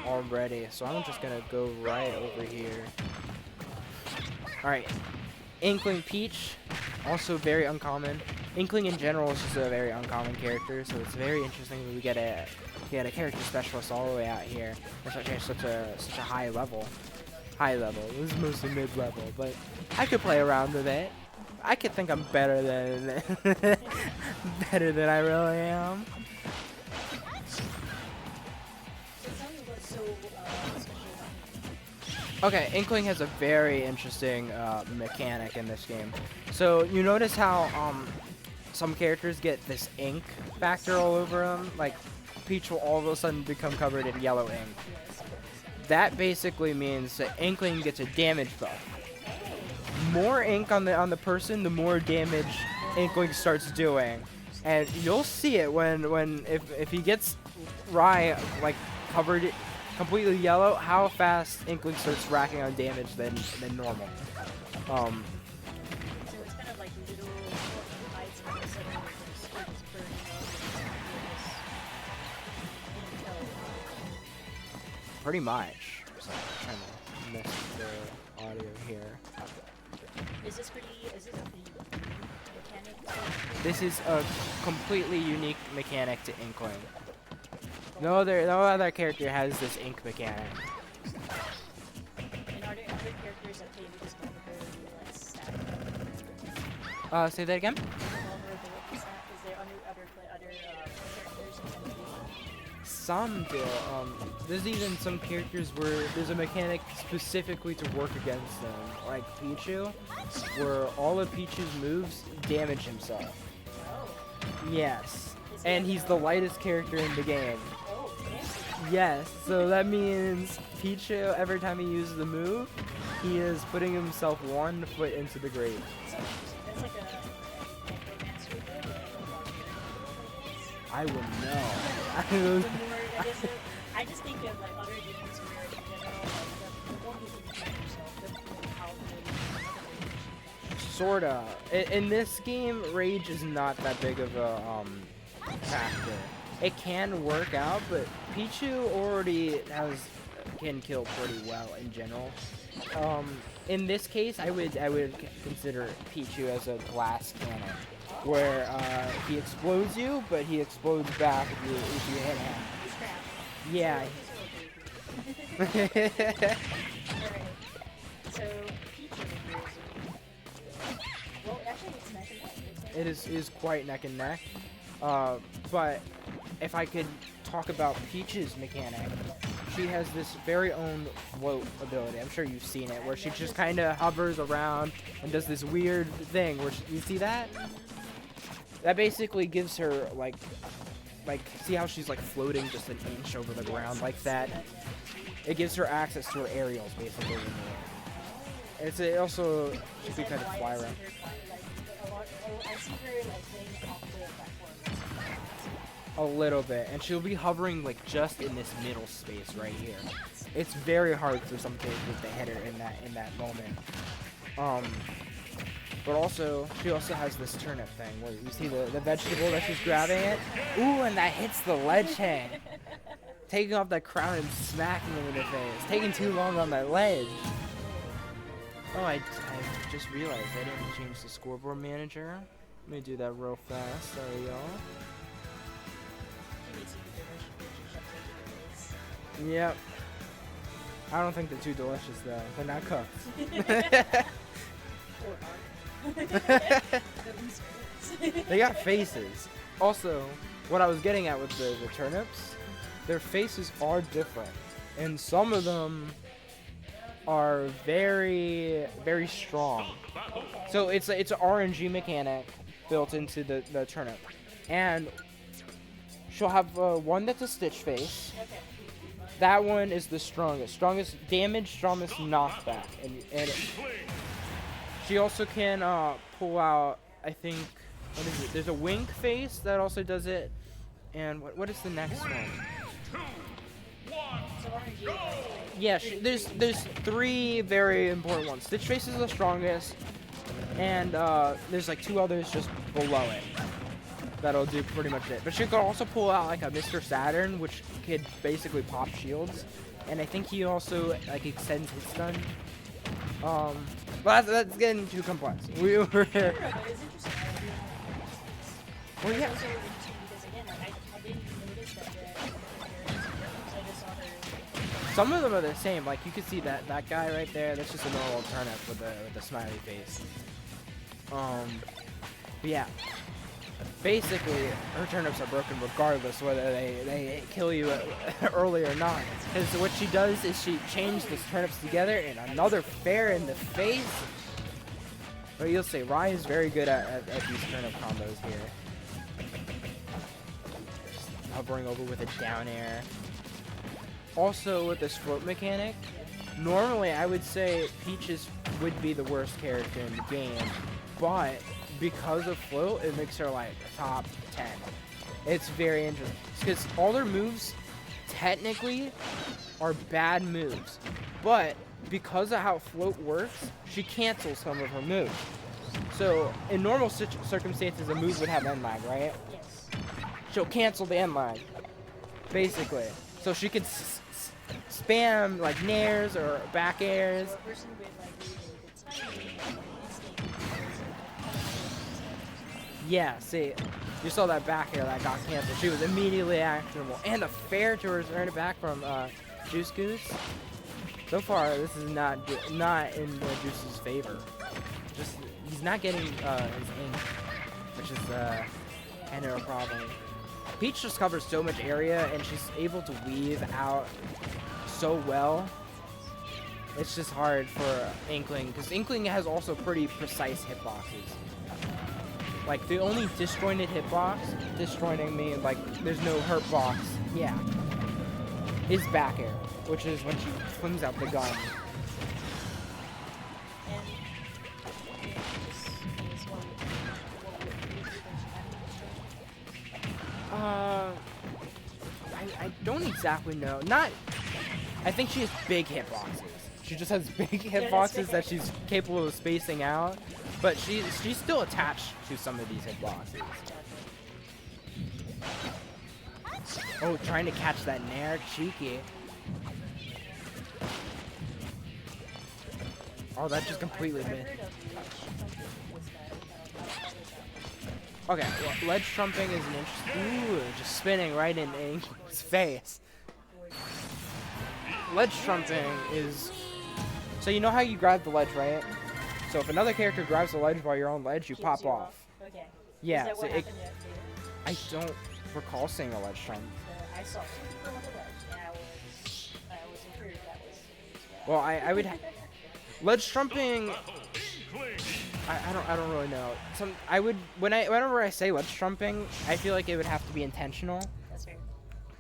already, so I'm just gonna go right over here. Alright, Inkling Peach, also very uncommon. Inkling in general is just a very uncommon character, so it's very interesting when we get a character specialist all the way out here. It's such a high level. This is mostly mid-level, but I could play around with it. I could think I'm better than better than I really am. Okay, Inkling has a very interesting mechanic in this game. So you notice how some characters get this ink factor all over them? Like Peach will all of a sudden become covered in yellow ink. That basically means that Inkling gets a damage buff. More ink on the person, the more damage Inkling starts doing. And you'll see it if he gets Rye like covered completely yellow, how fast Inkling starts racking on damage than normal. So it's kind of like little lights on the sudden starts burning up. Pretty much. So I'm trying to miss the audio here. Is this a pretty mechanic? This is a completely unique mechanic to Inkling. No other character has this ink mechanic. And are there other characters that play this vulnerability like stat? Say that again? Vulnerability stat? Is there other characters that can do? Some do. There's even some characters where there's a mechanic specifically to work against them, like Pichu, where all of Pichu's moves damage himself. Oh. Yes, and he's the lightest character in the game. Oh, Yes, so that means Pichu, every time he uses the move, he is putting himself 1 foot into the grave. that's like a necromancer thing. I would The know. more, I guess I just think of like other games where in general, like the more you can defend yourself, the more powerful you are. Sorta. In this game, rage is not that big of a factor. It can work out, but Pichu already can kill pretty well in general. In this case, I would consider Pichu as a glass cannon, where he explodes you, but he explodes back if you hit him. Yeah. Alright. So Pichu well, actually it's neck and neck. It is quite neck and neck. But if I could talk about Peach's mechanic, she has this very own float ability. I'm sure you've seen it, where she just kind of hovers around and does this weird thing. You see that? That basically gives her like, see how she's like floating just an inch over the ground like that? It gives her access to her aerials basically in the air. It also she can kind of fly around. A little bit, and she'll be hovering like just in this middle space right here. It's very hard for some characters to hit her in that moment. But also she also has this turnip thing where you see the vegetable that she's grabbing it. Ooh, and that hits the ledge head, taking off that crown and smacking him in the face. Taking too long on that ledge. Oh, I just realized I didn't change the scoreboard manager. Let me do that real fast. Sorry, y'all. Yep. I don't think they're too delicious though. They're not cooked. They got faces. Also, what I was getting at with the turnips, their faces are different. And some of them are very, very strong. So it's an RNG mechanic built into the turnip. And she'll have one that's a stitch face. That one is the strongest. Strongest damage, strongest knockback. And she also can pull out, I think, what is it? There's a wink face that also does it. And what is the next one? Yeah, there's 3 very important ones. Stitch face is the strongest. And there's like 2 others just below it. That'll do pretty much it. But she could also pull out like a Mr. Saturn, which could basically pop shields. and I think he also like extends his stun. But that's getting too complex. We were. No, but it's interesting. Well, yeah. It's also interesting because again, like I didn't notice that I just saw her. Some of them are the same. Like you can see that guy right there. That's just a normal turnip with the smiley face. But yeah. Basically, her turnips are broken regardless whether they kill you early or not. Because what she does is she changes the turnips together and another fair in the face. But you'll see, Rai is very good at these turnip combos here. Just hovering over with a down air. Also with this float mechanic, normally I would say Peaches would be the worst character in the game, but because of float, it makes her like top 10. It's very interesting because all their moves technically are bad moves, but because of how float works, she cancels some of her moves. So in normal circumstances, a move would have end lag, right? Yes. She'll cancel the end lag, basically. So she could spam like nairs or back airs. For a person with like really good timing, Yeah, see, you saw that back air that got canceled. She was immediately actionable. And the fair to return it back from JuiceGoose. So far, this is not in Juice's favor. Just he's not getting his ink, which is kind of a problem. Peach just covers so much area, and she's able to weave out so well. It's just hard for Inkling, because Inkling has also pretty precise hitboxes. Like, the only disjointed hitbox, disjointing me, like, there's no hurt box, yeah, is back air, which is when she flings out the gun. I don't exactly know. I think she has big hitboxes. She just has big hitboxes that she's capable of spacing out, but she's still attached to some of these hitboxes. Oh, trying to catch that nair, cheeky. Oh, that just completely missed. Okay, well, ledge trumping is an interesting. Ooh, just spinning right in Inkling's face. Ledge trumping is. So you know how you grab the ledge, right? So if another character grabs the ledge while you're on ledge, you pop off. Okay. Yeah. Is that So what happened yet? I don't recall seeing a ledge trump. I saw two people on the ledge, and I was afraid that was. Well, I would. Ledge trumping. I don't really know. Whenever I say ledge trumping, I feel like it would have to be intentional. That's fair.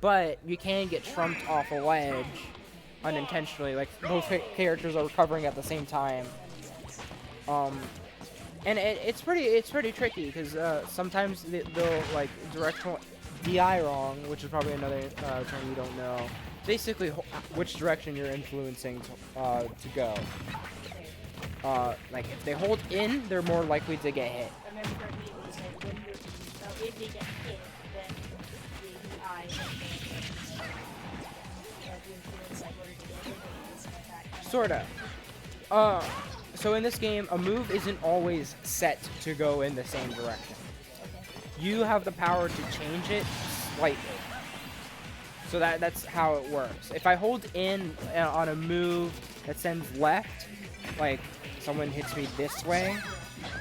But you can get trumped off a ledge unintentionally, like both characters are recovering at the same time. And it's pretty tricky because sometimes they'll like directional DI wrong, which is probably another term you don't know. Basically, which direction you're influencing to go. Like if they hold in, they're more likely to get hit. I remember correctly, it was like when if they get hit, then the eye Sorta. So in this game, a move isn't always set to go in the same direction. You have the power to change it slightly. So that's how it works. If I hold in on a move that sends left, like someone hits me this way,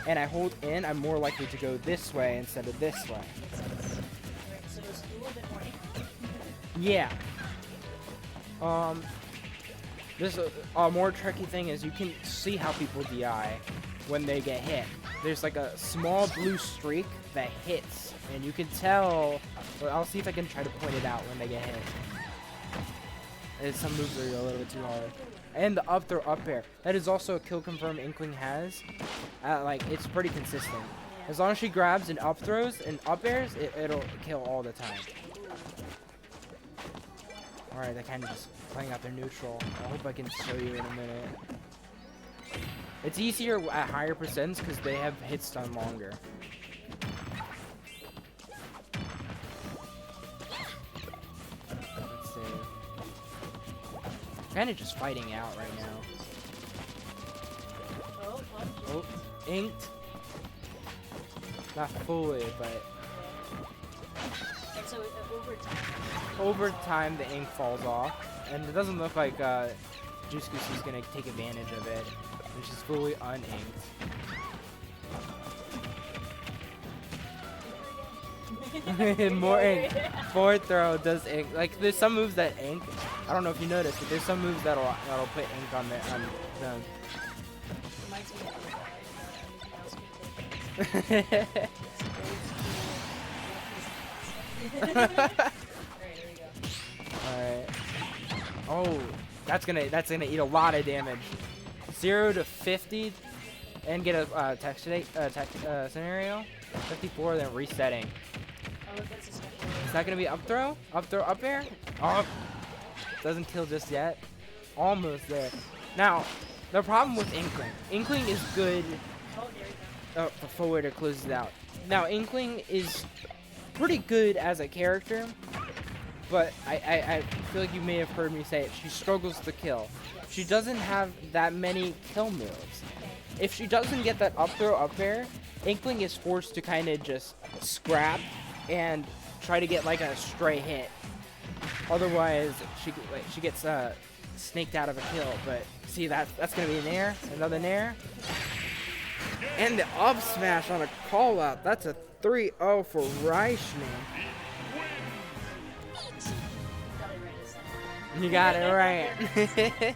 and I hold in, I'm more likely to go this way instead of this way. So it's a little bit more. Yeah. This a more tricky thing is you can see how people DI when they get hit. There's like a small blue streak that hits, and you can tell. Well, I'll see if I can try to point it out when they get hit. And some moves are a little bit too hard. And the up throw up air. That is also a kill confirm Inkling has. Like it's pretty consistent. As long as she grabs and up throws and up airs, it'll kill all the time. Alright, they're kind of just playing out their neutral. I hope I can show you in a minute. It's easier at higher percents because they have hit stun longer. Let's see. Kind of just fighting out right now. Oh, inked. Not fully, but And so over time the ink falls off, and it doesn't look like JuiceGoose is gonna take advantage of it, which is fully uninked. More ink. Forward throw does ink. Like there's some moves that ink. I don't know if you noticed, but there's some moves that'll put ink on them. Alright. Oh, that's gonna eat a lot of damage. 0 to 50 and get a scenario. 54, then resetting. Is that gonna be up throw? Up throw, up air? Oh, doesn't kill just yet. Almost there. Now, the problem with Inkling. Inkling is good. Oh, the forwarder closes it out. Now, Inkling is pretty good as a character, but I feel like you may have heard me say it. She struggles to kill. She doesn't have that many kill moves. If she doesn't get that up throw up air, Inkling is forced to kind of just scrap and try to get like a stray hit. Otherwise, she gets snaked out of a kill. But see, that's gonna be an air, another nair, and the up smash on a call out. That's a 3-0 for Schnee. You got it right.